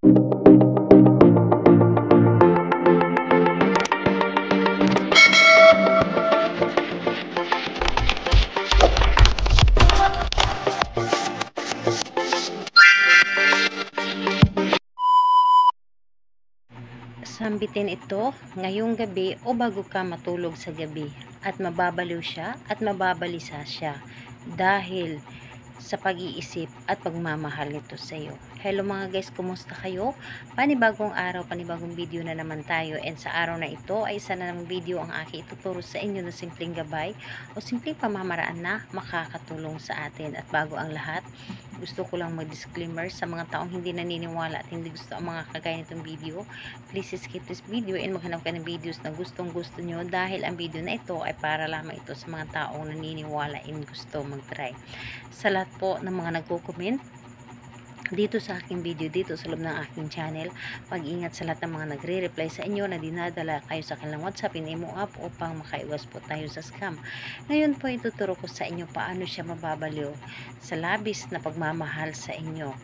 Sambitin ito ngayong gabi o bago ka matulog sa gabi at mababaliw siya at mababalisa siya dahil sa pag-iisip at pagmamahal nito sa iyo. Hello mga guys, kumusta kayo? Panibagong araw, panibagong video na naman tayo, and sa araw na ito ay isa na namang video ang aking ituturo sa inyo na simpleng gabay o simpleng pamamaraan na makakatulong sa atin. At bago ang lahat, gusto ko lang mag-disclaimer sa mga taong hindi naniniwala at hindi gusto ang mga kagaya nitong video. Please skip this video and maghanap ka ng videos na gustong gusto nyo, dahil ang video na ito ay para lamang ito sa mga taong naniniwala and gusto mag-try. Sa lahat po ng mga nagko-comment dito sa aking video, dito sa loob ng aking channel, mag-ingat sa lahat ng mga nagre-reply sa inyo na dinadala kayo sa kanilang WhatsApp in Imo app upang makaiwas po tayo sa scam. Ngayon po ituturo ko sa inyo paano siya mababaliw sa labis na pagmamahal sa inyo.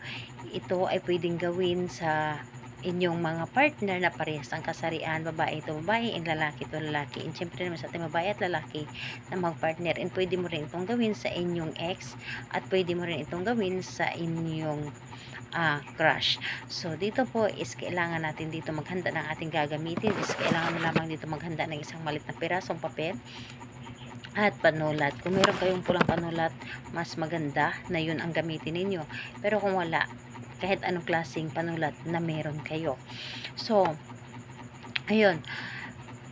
Ito ay pwedeng gawin sa inyong mga partner na parehas ang kasarian, babae ito babae, and lalaki ito lalaki. And syempre naman sa ating babae at lalaki na mag-partner, and pwede mo rin itong gawin sa inyong ex, at pwede mo rin itong gawin sa inyong crush. So dito po is kailangan natin dito maghanda ng ating gagamitin. Is kailangan mo lamang dito maghanda ng isang maliit na pirasong papel at panulat. Kung meron kayong pulang panulat, mas maganda na yun ang gamitin ninyo. Pero kung wala, kahit anong klaseng panulat na meron kayo. So, ayun.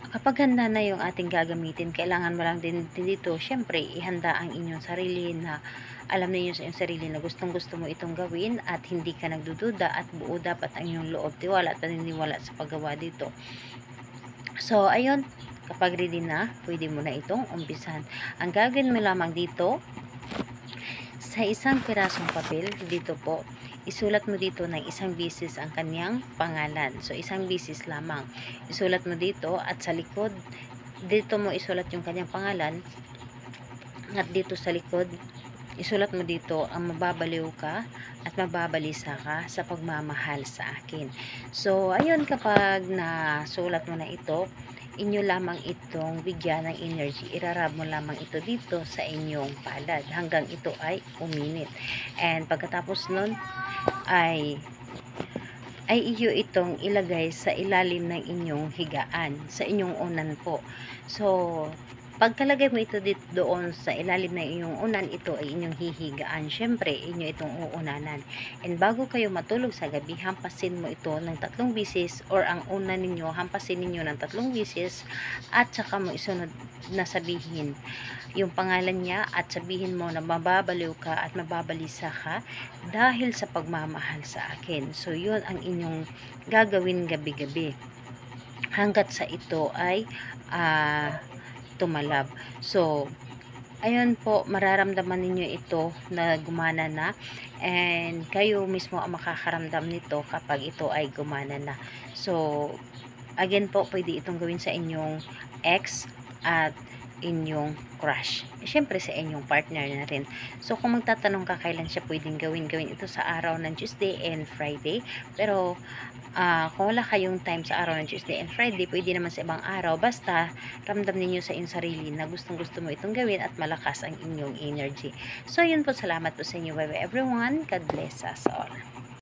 Kapag handa na yung ating gagamitin, kailangan mo lang din dito, syempre, ihanda ang inyong sarili na alam niyo sa inyong sarili na gustong gusto mo itong gawin at hindi ka nagdududa, at buo dapat ang inyong loob, tiwala at paniniwala sa paggawa dito. So, ayun. Kapag ready na, pwede mo na itong umpisan. Ang gagawin mo lamang dito, sa isang pirasong papel, dito po, isulat mo dito ng isang bisis ang kanyang pangalan. So, isang bisis lamang. Isulat mo dito, at sa likod, dito mo isulat yung kanyang pangalan, at dito sa likod, isulat mo dito ang mababaliw ka at mababalisa ka sa pagmamahal sa akin. So, ayun, kapag nasulat mo na ito, inyo lamang itong bigyan ng energy. Irarab mo lamang ito dito sa inyong palad hanggang ito ay uminit. And pagkatapos nun ay iyo itong ilagay sa ilalim ng inyong higaan, sa inyong unan po. So, pagkalagay mo ito dito doon sa ilalim ng inyong unan, ito ay inyong hihigaan. Syempre, inyo itong uunanan. And bago kayo matulog sa gabi, hampasin mo ito ng 3 bisis, or ang unan ninyo, hampasin ninyo ng 3 bisis, at saka mo isunod na sabihin yung pangalan niya, at sabihin mo na mababaliw ka at mababalisa ka dahil sa pagmamahal sa akin. So, yun ang inyong gagawin gabi-gabi hanggat sa ito ay tumalab. So, ayun po, mararamdaman ninyo ito na gumana na, and kayo mismo ang makakaramdam nito kapag ito ay gumana na. So, again po, pwede itong gawin sa inyong ex at inyong crush. Siyempre sa inyong partner na rin. So, kung magtatanong ka kailan siya pwedeng gawin ito sa araw ng Tuesday and Friday. Pero, kung wala kayong time sa araw ng Tuesday and Friday, pwede naman sa ibang araw. Basta, ramdam ninyo sa inyong sarili na gustong gusto mo itong gawin at malakas ang inyong energy. So, yun po. Salamat po sa inyo. Bye bye everyone. God bless us all.